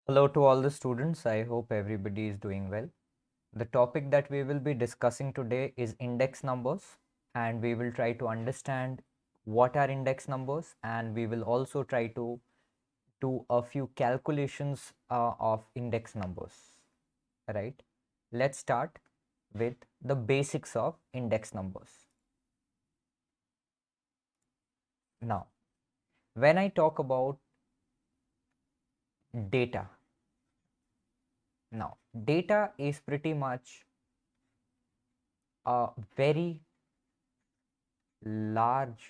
Hello to all the students. I hope everybody is doing well. The topic that we will be discussing today is index numbers, and we will try to understand what are index numbers, and we will also try to do a few calculations of index numbers. Right? Let's start with the basics of index numbers. Now, when I talk about data, data is pretty much a very large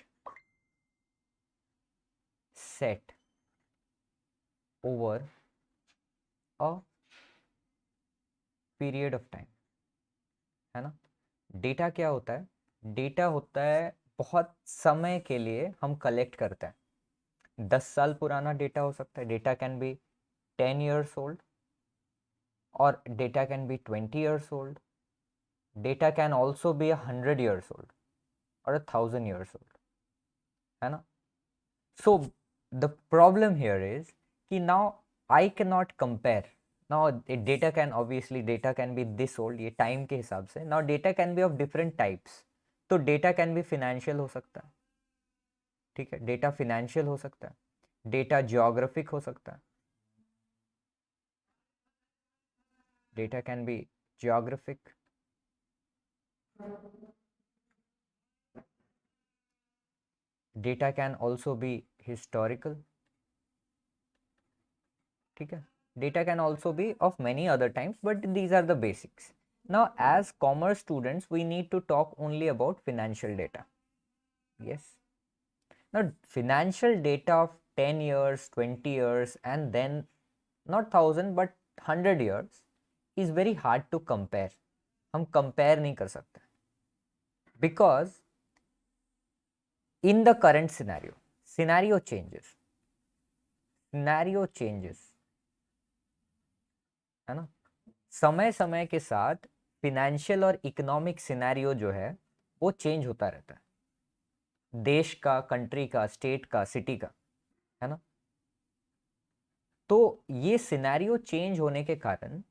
set over a period of time, है ना। Data क्या होता है? Data होता है बहुत समय के लिए हम कलेक्ट करते हैं। 10 साल पुराना डेटा हो सकता है, data can be 10 years old, और data can be 20 years old, data can also be 100 years old और 1000 years ओल्ड, है ना। So the problem here is कि now I can not compare. Now data can obviously data can be this old, ये time के हिसाब से। Now data can be of different types. तो data can be financial हो सकता है, ठीक है, डेटा फिनेंशियल हो सकता है, डेटा जियोग्राफिक हो सकता है, data can B geographic, data can also B historical, ठीक है। Data can also be of many other types, but these are the basics. Now, as commerce students, we need to talk only about financial data. Yes. Now, financial data of 10 years, 20 years, and then not 1000 but 100 years is very hard to compare. हम compare नहीं कर सकते, because in the current scenario changes, है ना। समय समय के साथ फिनेंशियल और इकोनॉमिक सिनेरियो जो है वो चेंज होता रहता है, देश का, कंट्री का, स्टेट का, सिटी का, है ना। तो ये सिनेरियो चेंज होने के कारण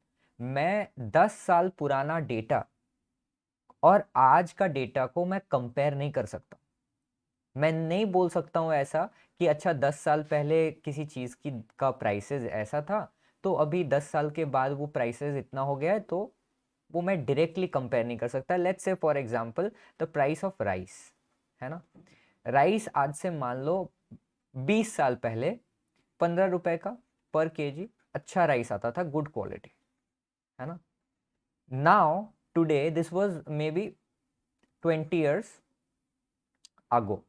मैं 10 साल पुराना डेटा और आज का डेटा को मैं कंपेयर नहीं कर सकता। मैं नहीं बोल सकता हूँ ऐसा कि अच्छा 10 साल पहले किसी चीज़ की का प्राइसेस ऐसा था, तो अभी 10 साल के बाद वो प्राइसेस इतना हो गया है, तो वो मैं डायरेक्टली कंपेयर नहीं कर सकता। Let's say for example the price of rice, है ना। राइस आज से मान लो 20 साल पहले 15 रुपए का पर केजी अच्छा राइस आता था, गुड क्वालिटी, है ना। Now today this was may be 20 years अगो,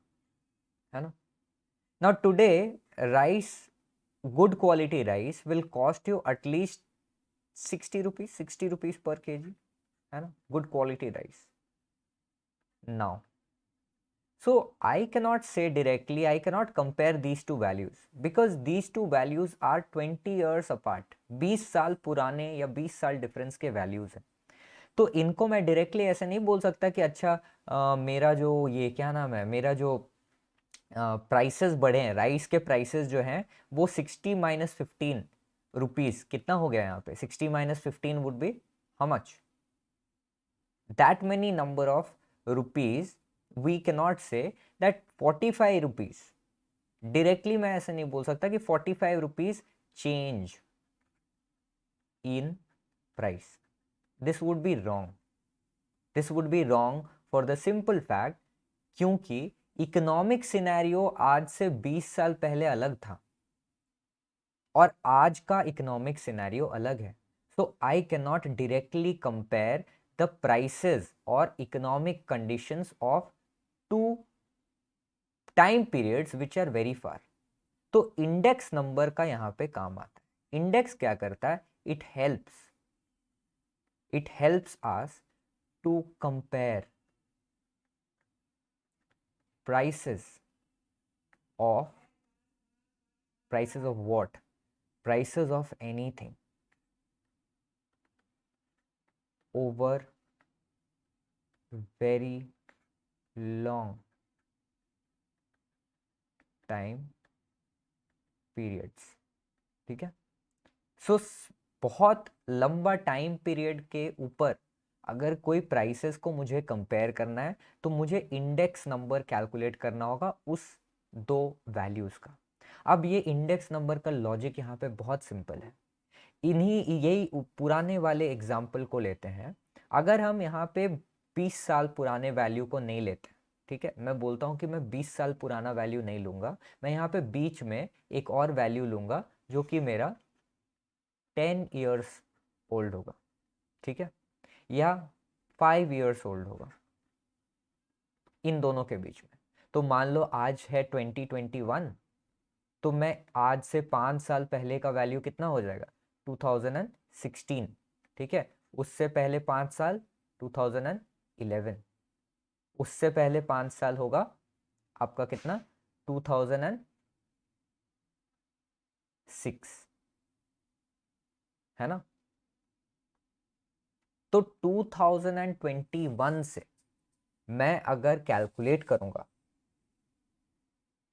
है ना। Now today rice, good quality rice will cost you at least 60 rupees per kg, है ना, good quality rice now. So I cannot say directly, I cannot compare these two values because these two values are 20 years apart. 20 साल पुराने या 20 साल difference के values हैं। तो इनको मैं डायरेक्टली ऐसे नहीं बोल सकता कि अच्छा मेरा जो ये क्या नाम है, मेरा जो प्राइसेस बढ़े हैं, राइस के प्राइसेस जो हैं वो 60 - 15 रुपीज कितना हो गया यहाँ पे, 60 - 15 would be how much, that many number of rupees. We cannot say that 45 rupees, directly मैं ऐसे नहीं बोल सकता कि 45 rupees change in price. This would be wrong, this would be wrong for the simple fact क्योंकि economic scenario आज से 20 साल पहले अलग था और आज का इकोनॉमिक सिनेरियो अलग है। So I can not directly compare the prices और economic conditions of two time periods which are very far. तो इंडेक्स नंबर का यहां पे काम आता है। इंडेक्स क्या करता है? It helps us to compare prices of prices of what? Prices of anything over very long time periods, ठीक है। सो बहुत लंबा टाइम पीरियड के ऊपर अगर कोई प्राइसेस को मुझे कंपेयर करना है तो मुझे इंडेक्स नंबर कैलकुलेट करना होगा उस दो वैल्यूज का। अब ये इंडेक्स नंबर का लॉजिक यहाँ पे बहुत सिंपल है। इन्हीं यही पुराने वाले एग्जाम्पल को लेते हैं। अगर हम यहाँ पे 20 साल पुराने वैल्यू को नहीं लेते, ठीक है, मैं बोलता हूँ कि मैं 20 साल पुराना वैल्यू नहीं लूंगा, मैं यहाँ पे बीच में एक और वैल्यू लूंगा जो कि मेरा 10 ईयर्स ओल्ड होगा, ठीक है, या 5 ईयर्स ओल्ड होगा, इन दोनों के बीच में। तो मान लो आज है 2021, तो मैं आज से 5 साल पहले का वैल्यू कितना हो जाएगा, 2016, ठीक है। उससे पहले 5 साल 2011, उससे पहले 5 साल होगा आपका कितना, 2006, है ना। तो 2021 से मैं अगर कैलकुलेट करूंगा,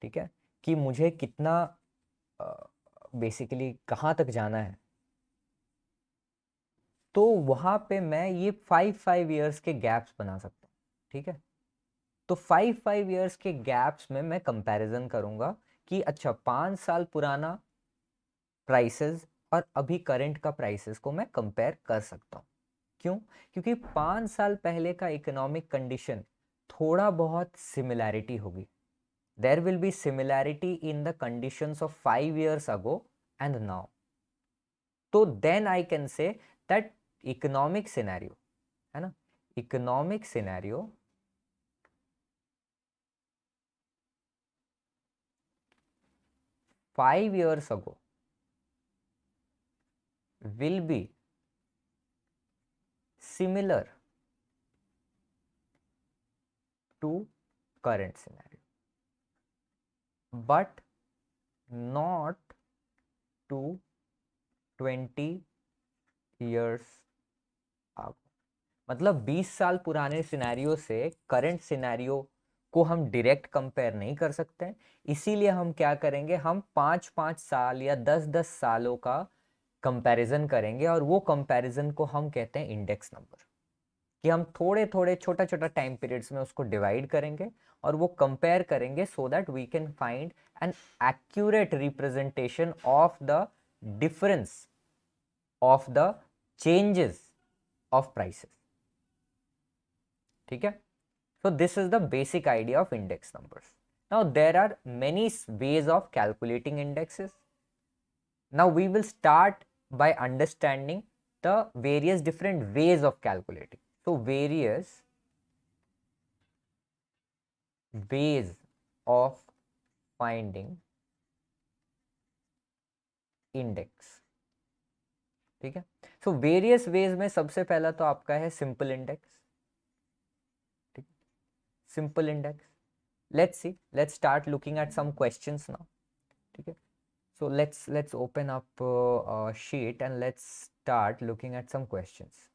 ठीक है, कि मुझे कितना बेसिकली कहाँ तक जाना है, तो वहां पे मैं ये 5 ईयर्स के गैप्स बना सकता हूँ, ठीक है। तो 5 ईयर्स के गैप्स में मैं कंपैरिजन करूंगा कि अच्छा 5 साल पुराना प्राइसेस और अभी करंट का प्राइसेस को मैं कंपेयर कर सकता हूँ। क्यों? क्योंकि 5 साल पहले का इकोनॉमिक कंडीशन थोड़ा बहुत सिमिलैरिटी होगी। There will be similarity in the conditions of 5 years ago and now. तो then I can say that economic scenario, है ना, economic scenario 5 years ago will be similar to current scenario but not to 20 years ago। मतलब 20 साल पुराने scenario से current scenario को हम direct compare नहीं कर सकते हैं, इसीलिए हम क्या करेंगे, हम 5-5 साल या 10-10 सालों का कंपैरिजन करेंगे और वो कंपैरिजन को हम कहते हैं इंडेक्स नंबर। कि हम थोड़े थोड़े छोटा छोटा टाइम पीरियड्स में उसको डिवाइड करेंगे और वो कंपेयर करेंगे so that we can find an accurate representation of the difference of the changes of prices, ठीक है। So this is the basic idea of index numbers. Now there are many ways of calculating indexes. Now we will start by understanding the various different ways of calculating. So various ways of finding index, ठीक है। So various ways में सबसे पहला तो आपका है simple index, ठीक, simple index. Let's start looking at some questions now, ठीक है। So let's open up sheet and let's start looking at some questions,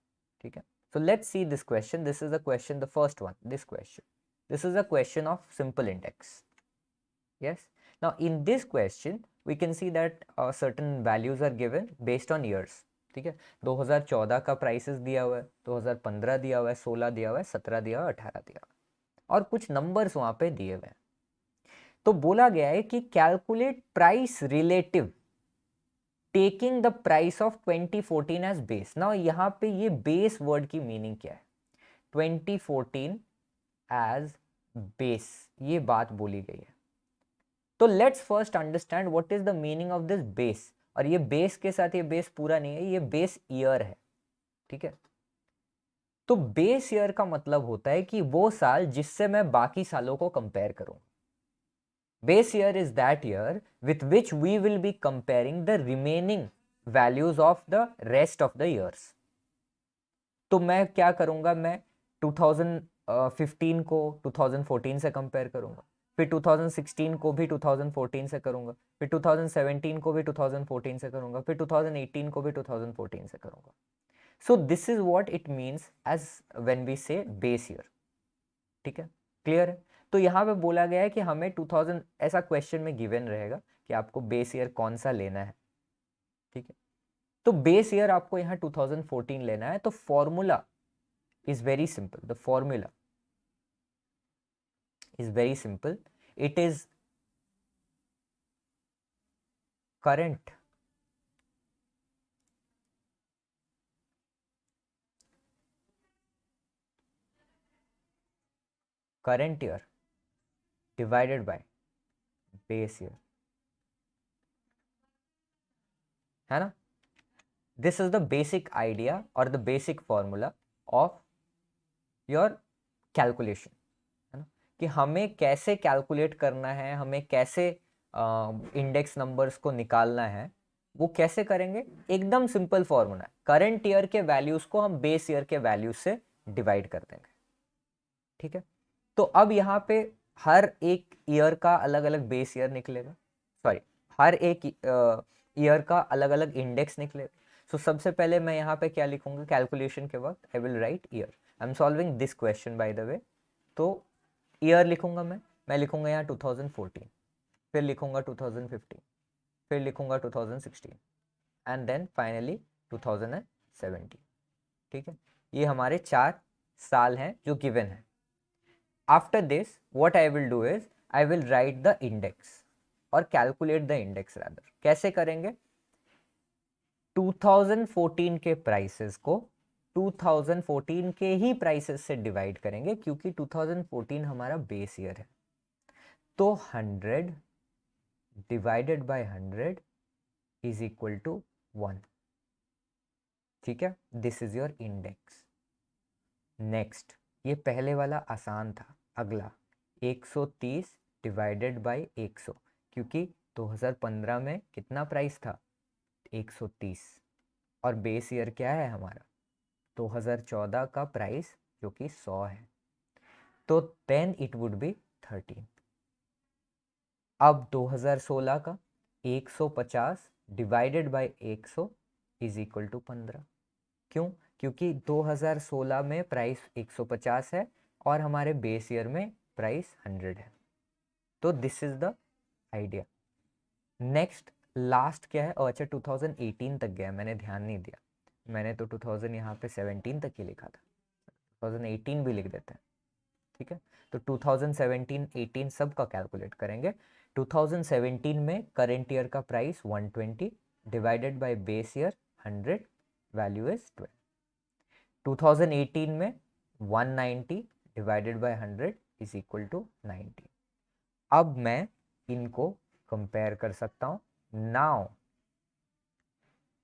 ठीक है। So let's see this question. This is the question, the first one, this question. This is a question of simple index. Yes. Now in this question we can see that certain values are given based on years, ठीक है। 2014 का prices दिया हुआ है, 2015 दिया हुआ है, 16 दिया हुआ है, 17 दिया हुआ है, 18 दिया हुआ है और कुछ नंबर्स वहां पे दिए हुए हैं। तो बोला गया है कि calculate price relative taking the price of 2014 as base. Now यहाँ पे ये बेस वर्ड की मीनिंग क्या है, 2014 एज बेस, ये बात बोली गई है। तो let's first understand what is the meaning of this base. और ये बेस के साथ ये बेस पूरा नहीं है, ये बेस ईयर है, ठीक है। तो बेस ईयर का मतलब होता है कि वो साल जिससे मैं बाकी सालों को कंपेयर करूं। Base year is that year with which we will be comparing the remaining values of the rest of the years. तो मैं क्या करूंगा, मैं 2015 को 2014 से कंपेयर करूंगा, फिर 2016 को भी 2014 से करूंगा, फिर 2017 को भी 2014 से करूंगा, फिर 2018 को भी 2014 से करूंगा। So this is what it means as when we say base year, ठीक है, क्लियर है। तो यहाँ पे बोला गया है कि हमें 2000, ऐसा क्वेश्चन में गिवन रहेगा कि आपको बेस ईयर कौन सा लेना है, ठीक है। तो बेस ईयर आपको यहाँ 2014 लेना है, तो formula is very simple, the formula is very simple, it is current year divided by base year, है ना? This is the basic idea और the basic formula of your calculation, है ना, कि हमें कैसे कैलकुलेट करना है, हमें कैसे इंडेक्स नंबर्स को निकालना है, वो कैसे करेंगे? एकदम सिंपल फॉर्मूला है, करंट ईयर के वैल्यूज को हम बेस ईयर के वैल्यूज से डिवाइड कर देंगे, ठीक है? तो अब यहाँ पे हर एक ईयर का अलग अलग बेस ईयर निकलेगा, सॉरी, हर एक ईयर का अलग अलग इंडेक्स निकलेगा। सो सबसे पहले मैं यहाँ पे क्या लिखूंगा कैलकुलेशन के वक्त? I will write year. I am solving this question by the way. तो ईयर लिखूंगा मैं लिखूंगा यहाँ 2014, फिर लिखूंगा 2015, फिर लिखूंगा 2016 एंड देन फाइनली 2017, ठीक है? ये हमारे 4 साल हैं जो गिवन है। After this, what I will do is I will write the index और calculate the index rather। कैसे करेंगे? 2014 के प्राइसेस को 2014 के ही प्राइसेस से डिवाइड करेंगे, क्योंकि 2014 हमारा बेस ईयर है। तो 100 divided by 100 is equal to 1, ठीक है? This is your index. Next, ये पहले वाला आसान था। अगला 130 डिवाइडेड बाय 100, क्योंकि 2015 में कितना प्राइस था? 130, और बेस ईयर क्या है हमारा? 2014 का प्राइस जो कि 100 है, तो देन इट वुड बी 13। अब 2016 का 150 divided by 100 is equal to 15। क्यों? क्योंकि 2016 में प्राइस 150 है और हमारे बेस ईयर में प्राइस 100 है। तो this is the idea. Next last क्या है? अच्छा 2018 तक गया, मैंने ध्यान नहीं दिया, मैंने तो 2000 यहाँ पे 17 तक ही लिखा था, 2018 भी लिख देते हैं, ठीक है? तो 2017-18 सब का कैलकुलेट करेंगे। 2017 में करेंट ईयर का price 120 divided by base year 100, value is 12। 2018 में 190 divided by 100 is equal to 90। अब मैं इनको कंपेयर कर सकता हूं। Now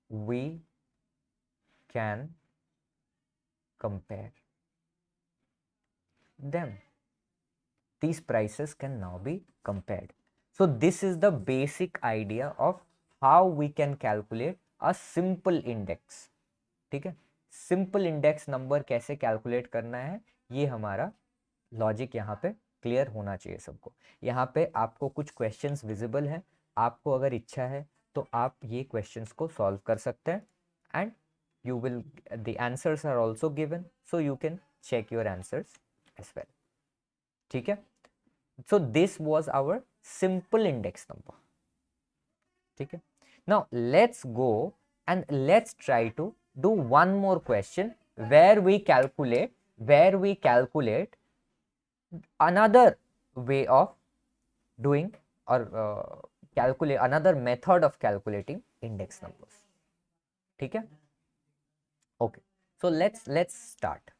we can compare them, these prices can now be compared। so this is the basic idea of how we can calculate a simple index, ठीक है? Simple index number कैसे calculate करना है, ये हमारा लॉजिक यहाँ पे क्लियर होना चाहिए सबको। यहाँ पे आपको कुछ क्वेश्चंस विजिबल हैं, आपको अगर इच्छा है तो आप ये क्वेश्चंस को सॉल्व कर सकते हैं, and you will the answers are also given, so you can check your answers as well, ठीक है? So this was our simple index number, ठीक है? Now let's go and let's try to do one more question where we calculate another way of doing or calculate another method of calculating index numbers, ठीक है? Okay, so let's start।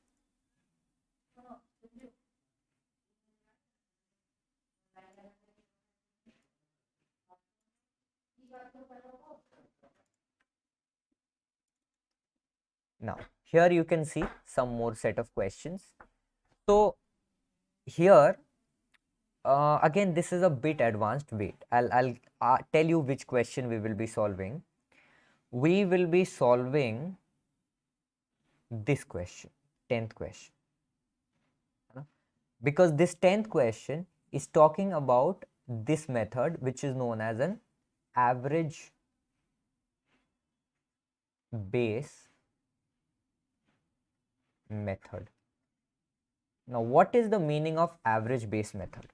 now here you can see some more set of questions। so here again this is a bit advanced. wait, I'll tell you which question we will be solving. We will be solving this question, 10th question, because this 10th question is talking about this method which is known as an average base method। now what is the meaning of average base method?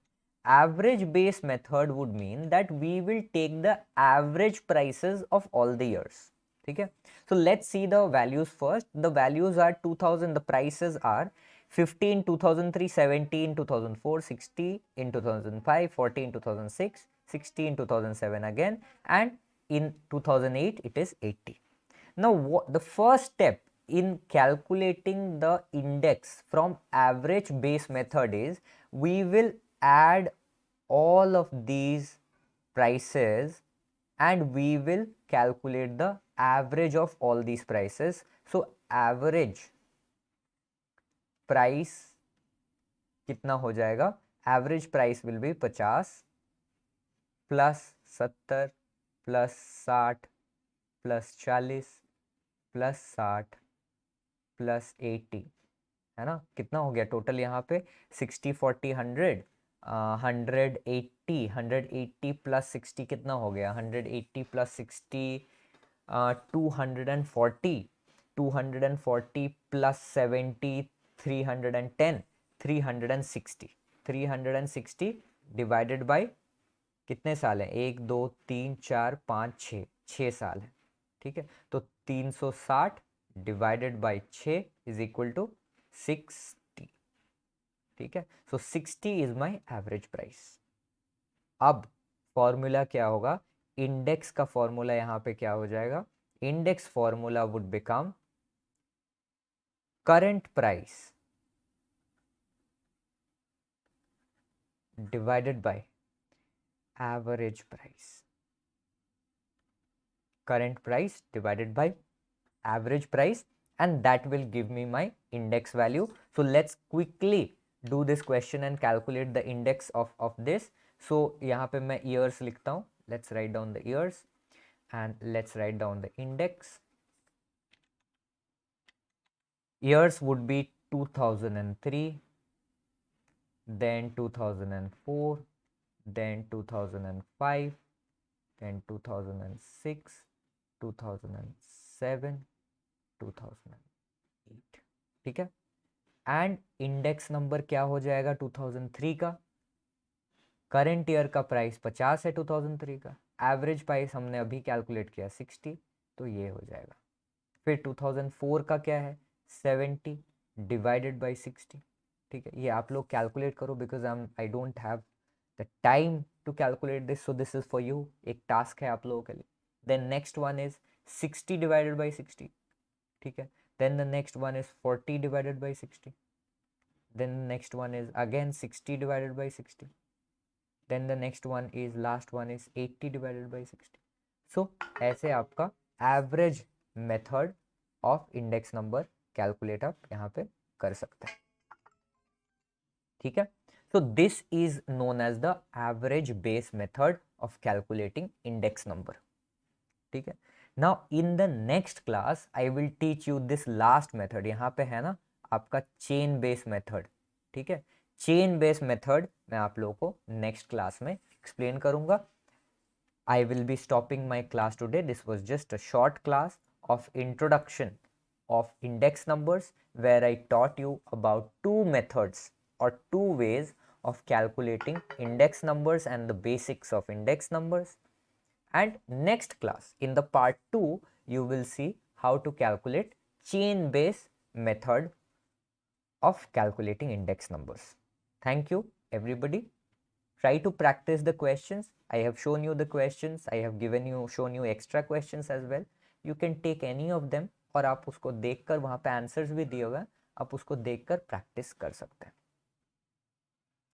Average base method would mean that we will take the average prices of all the years, ठीक है. So let's see the values first. The values are 2000. The prices are 15 2003, 17 2004, 60 in 2005, 40 in 2006, 60 in 2007 again, and in 2008 it is 80. Now the first step in calculating the index from average base method is we will add all of these prices and we will calculate the average of all these prices. So average price कितना हो जाएगा? Average price will be 50 plus 70 plus 60 plus 40 plus 60 plus 80, है ना. कितना हो गया total यहाँ पे? 60 40 100 180 180 प्लस 60 कितना हो गया? 180 प्लस 60 240 240 प्लस 70 310 360 360 डिवाइडेड बाय कितने साल हैं? 1 2 3 4 5 6 साल है. ठीक है, तो 360 divided by 6 is equal to 60. ठीक है, so 60 is my average price. अब फॉर्मूला क्या होगा? इंडेक्स का फॉर्मूला यहाँ पे क्या हो जाएगा? Index formula would become current price divided by average price. Current price divided by average price, and that will give me my index value. So let's quickly do this question and calculate the index of this. So यहाँ पे मैं years लिखता हूँ. Let's write down the years and let's write down the index. Years would be 2003, then 2004, then 2005, then 2006, 2007, 2008. ठीक है, and index number क्या हो जाएगा 2003 का? करंट ईयर का प्राइस 50 है 2003 का, एवरेज प्राइस हमने अभी कैलकुलेट किया 60, तो ये हो जाएगा. फिर 2004 का क्या है? 70 डिवाइडेड बाय 60. ठीक है, ये आप लोग कैलकुलेट करो because I don't have the time to calculate this, so this is for you. एक टास्क है आप लोगों के लिए. Then next one is 60 divided by 60. ठीक है, then the next one is 40 divided by 60. Then next one is again 60 divided by 60. Then the next one is last one is 80 divided by 60. So ऐसे आपका average method of index number calculate आप यहाँ पे कर सकते हैं. ठीक है, so this is known as the average base method of calculating index number. ठीक है, now in the next class I will teach you this last method. यहाँ पे है ना आपका chain base method. ठीक है, chain base method मैं आप लोगों को next class में explain करूँगा. I will be stopping my class today. This was just a short class of introduction of index numbers where I taught you about two methods or two ways of calculating index numbers and the basics of index numbers. And next class, in the part 2, you will see how to calculate chain base method of calculating index numbers. Thank you, everybody. Try to practice the questions. I have shown you the questions. I have shown you extra questions as well. You can take any of them और आप उसको देखकर वहाँ पे answers भी दिए हुए हैं, आप उसको देखकर प्रैक्टिस कर सकते हैं.